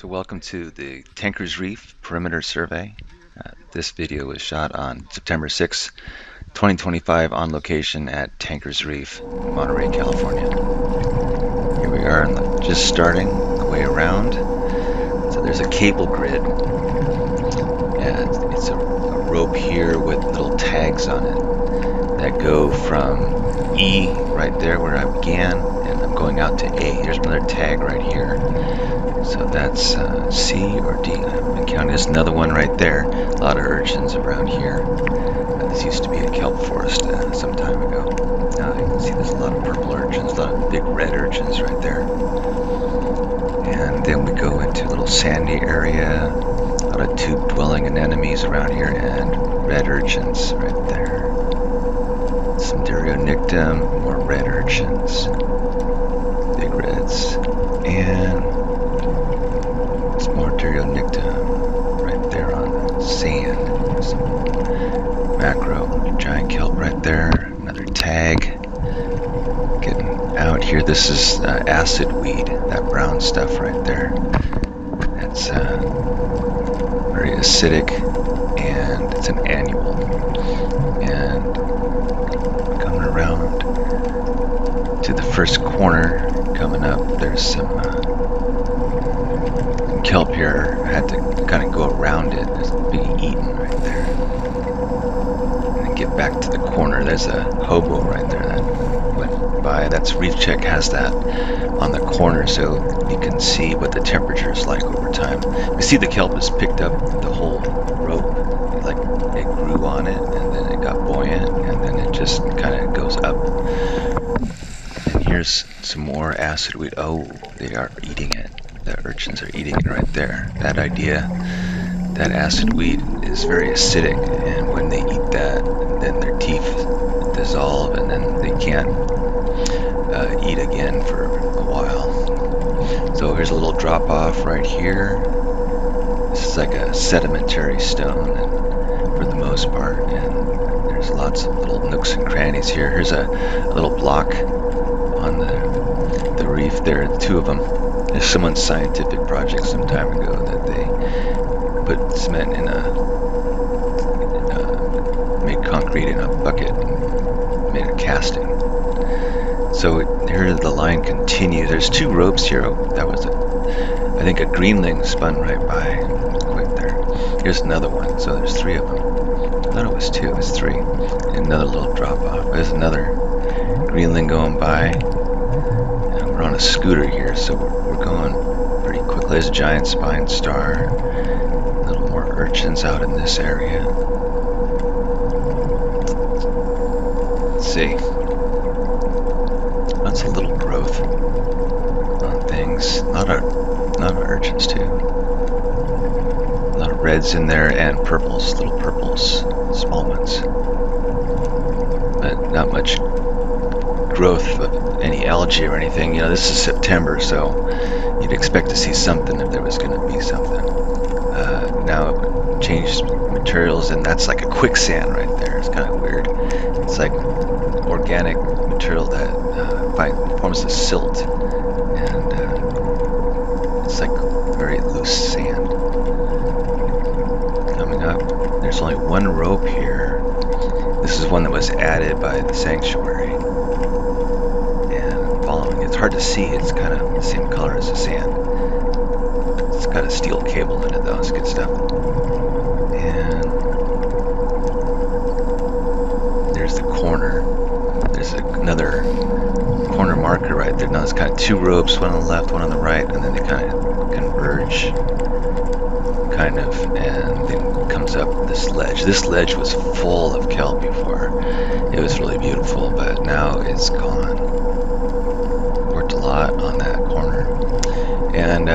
So welcome to the Tankers Reef Perimeter Survey. This video was shot on September 6, 2025 on location at Tankers Reef, Monterey, California. Here we are, just starting the way around. So there's a cable grid. And it's a rope here with little tags on it that go from E right there where I began, and I'm going out to A. Here's another tag right here. So that's C or D. I've been counting. There's another one right there. A lot of urchins around here. This used to be a kelp forest some time ago. Now you can see there's a lot of purple urchins, a lot of big red urchins right there. And then we go into a little sandy area. A lot of tube-dwelling anemones around here and red urchins right there. Some Derionictum, more red urchins. Big reds. And more Derionictum right there on the sand. Some macro giant kelp right there. Another tag. Getting out here. This is acid weed, that brown stuff right there. That's very acidic, and it's an annual. And coming around to the first corner, coming up, there's some kelp here. I had to kind of go around it. It's being eaten right there. And then get back to the corner. There's a hobo right there that went by. That's Reef Check has that on the corner, so you can see what the temperature is like over time. You see the kelp has picked up the whole rope. Like it grew on it, and then it got buoyant, and then it just kind of goes up. And here's some more acid weed. Oh, they are eating it. The urchins are eating it right there. That idea that acid weed is very acidic, and when they eat that, then their teeth dissolve, and then they can't eat again for a while. So here's a little drop off right here. This is like a sedimentary stone, and for the most part, and there's lots of little nooks and crannies here. Here's a little block on the reef there, two of them. There's someone's scientific project some time ago that they put cement in made concrete in a bucket and made a casting. So here the line continues. There's two ropes here. That was I think a greenling spun right by quick there. Here's another one. So there's three of them. I thought it was two. It's three. And another little drop off. There's another greenling going by. We're on a scooter here, so we're going pretty quickly. There's a giant spine star. A little more urchins out in this area. Let's see. That's a little growth on things. A lot of urchins too. A lot of reds in there and purples, little purples, small ones. But not much growth of any algae or anything. You know, this is September, so you'd expect to see something if there was going to be something. Now it changed materials, and that's like a quicksand right there. It's kind of weird. It's like organic material that forms a silt, and it's like very loose sand. Coming up, there's only one rope here. This is one that was added by the sanctuary. It's hard to see. It's kind of the same color as the sand. It's got a steel cable in it, though. It's good stuff. And there's the corner. There's another corner marker right there. Now it's kind of two ropes, one on the left, one on the right, and then they kind of converge, kind of, and then it comes up this ledge. This ledge was full of kelp before. It was really beautiful, but now it's gone. A lot on that corner. And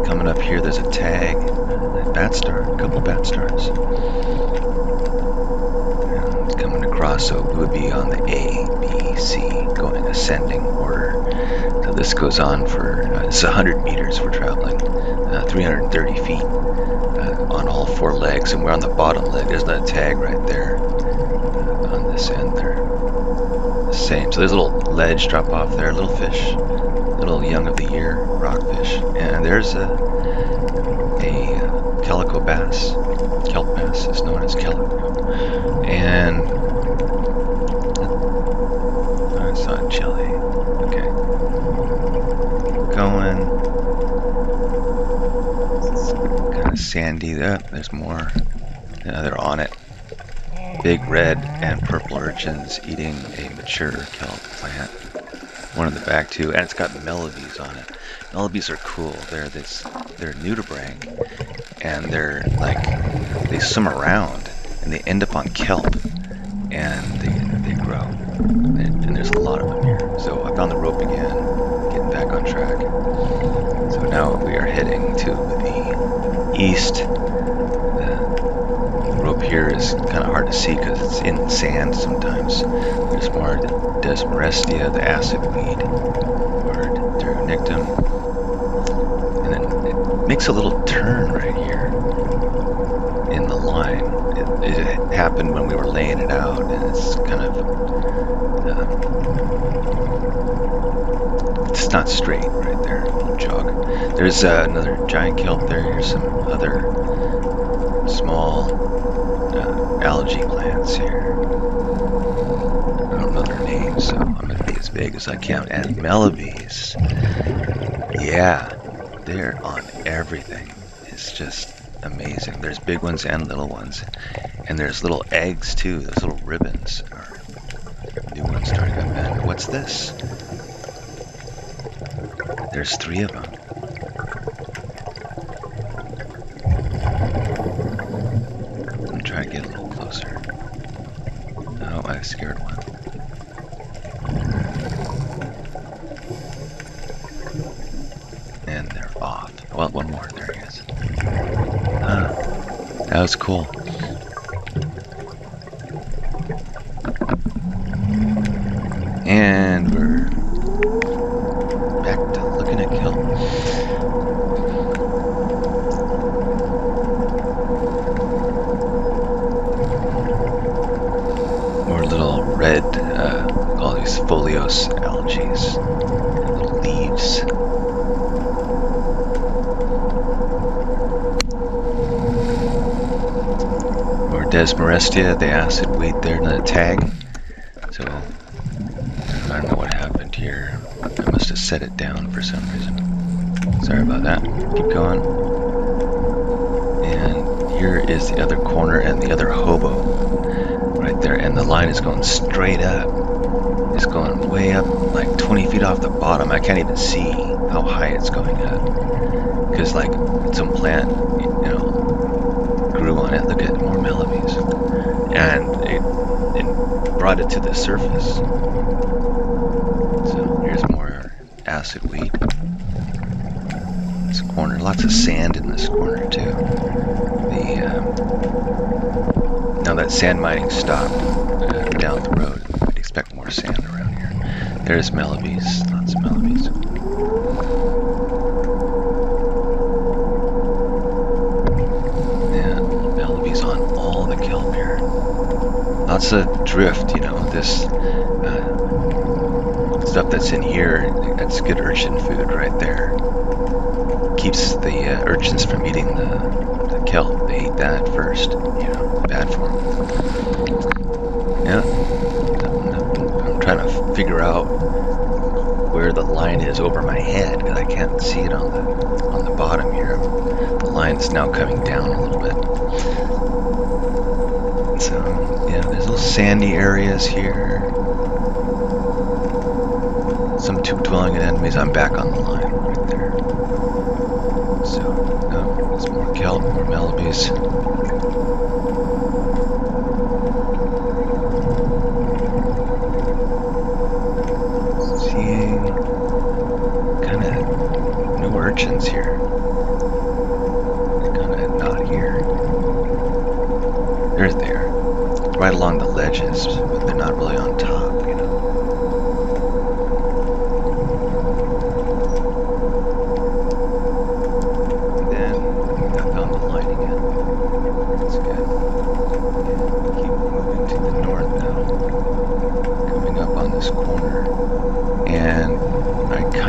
coming up here, there's a tag, a bat star, a couple bat stars. And coming across, so it would be on the A, B, C, going ascending order. So this goes on for it's 100 meters we're traveling, 330 feet on all four legs, and we're on the bottom leg. There's that tag right there on this end there. Same. So there's a little ledge drop off there, little fish, little young of the year rockfish. And there's a calico bass, kelp bass is known as calico. And I saw a jelly. Okay. Going. It's kind of sandy. There's more. Yeah, they're on it. Big red and purple urchins eating a mature kelp plant. One in the back too, and it's got melodies on it. Melodies are cool. They're nudibranch, and they're like they swim around and they end up on kelp, and they grow. And there's a lot of them here. So I found the rope again, getting back on track. So now we are heading to the east. The rope here is kind of hard to see because it's in sand sometimes. There's more Desmorestia, the acid weed, or Deronictum. And then it makes a little turn right here in the line. It happened when we were laying it out, and it's kind of it's not straight right there. Little jog. There's another giant kelp there. Here's some other small algae plants here. I don't know their names, so I'm gonna be as big as I can. And melodies, yeah, they're on everything. It's just amazing. There's big ones and little ones, and there's little eggs too. Those little ribbons are new ones starting up. And what's this? There's 3 of them. I'm trying to get a little closer. Oh, I scared one. And they're off. Well, one more. There he is. Ah, that was cool. And we're back to looking at kelp. More little red, all these foliose algae, little leaves. More Desmorestia, the acid weed there, another tag. So I don't know what happened here. I must have set it down for some reason. Sorry about that. Keep going. And here is the other corner and the other hobo right there. And the line is going straight up. It's going way up, like 20 feet off the bottom. I can't even see how high it's going up. Because like some plant, grew on it. Look at more melodies. And it brought it to the surface. So here's more acid weed. This corner, lots of sand in this corner too. Now that sand mining stopped down the road, I'd expect more sand around here. There's melodies, lots of melodies. Yeah, melodies on all the kelp here. Lots of drift, this stuff that's in here, that's good urchin food right there. Keeps the urchins from eating the kelp. They eat that first, bad for them. Yeah, I'm trying to figure out where the line is over my head because I can't see it on the bottom here. The line's now coming down a little bit. So yeah, there's little sandy areas here. Some tube-dwelling anemones. I'm back on the line right there. So, there's more kelp, more melodies. Seeing kind of new urchins here. They're kind of not here. They're there, right along the ledges, but they're not really on top,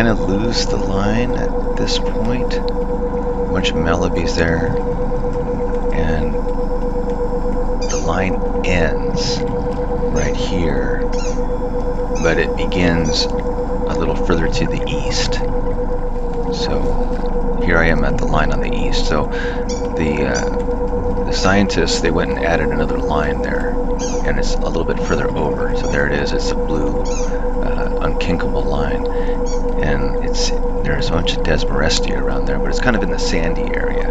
kind of lose the line at this point. A bunch of melodies there, and the line ends right here, but it begins a little further to the east. So here I am at the line on the east. So the scientists, they went and added another line there, and it's a little bit further over. So there it is. It's a blue, unkinkable line, and there's a bunch of desmorestia around there, but it's kind of in the sandy area.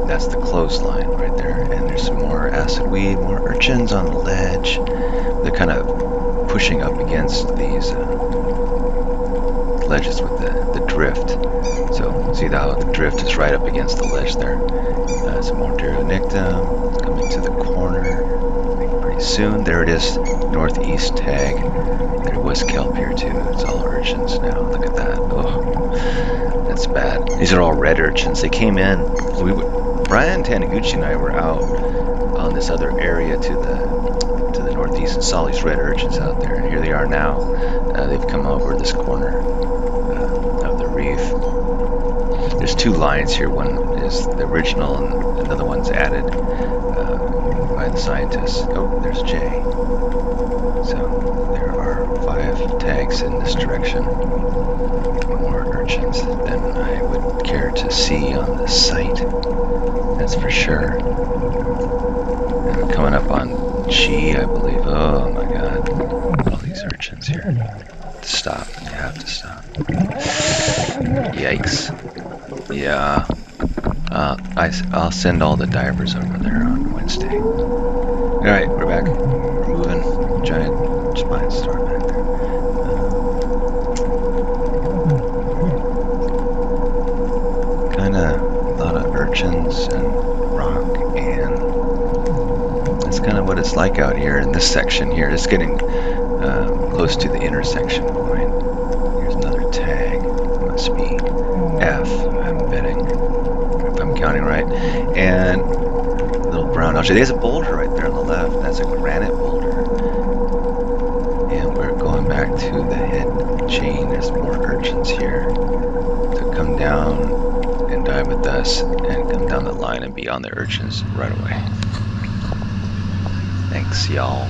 That's the clothesline right there, and there's some more acid weed, more urchins on the ledge. They're kind of pushing up against these ledges with the drift. So see how the drift is right up against the ledge there. Some more Duronictum coming to the corner pretty soon. There it is, northeast tag. There was kelp here too. It's all urchins now. Look at that. Oh, that's bad. These are all red urchins. They came in. Brian Taniguchi and I were out on this other area to the northeast and saw these red urchins out there, and here they are now. They've come over this corner of the reef. There's two lines here. One is the original, and another one's added by the scientists. Oh, there's Jay. So there are 5 tags in this direction. More urchins than I would care to see on the site. That's for sure. And I'm coming up on G, I believe. Oh my god. All these urchins here. Stop. You have to stop. Yikes. Yeah. I'll send all the divers over there on Wednesday. Alright, we're back. We're moving. Giant spine star back there. Kinda a lot of urchins and rock, and that's kind of what it's like out here in this section here. It's getting close to the intersection point. Here's another tag. It must be F, I'm betting, if I'm counting right. And little brown algae. There's a boulder right there on the left. That's a granite boulder. And we're going back to the head chain. There's more urchins here to come down and dive with us and come down the line and be on the urchins right away. Thanks, y'all.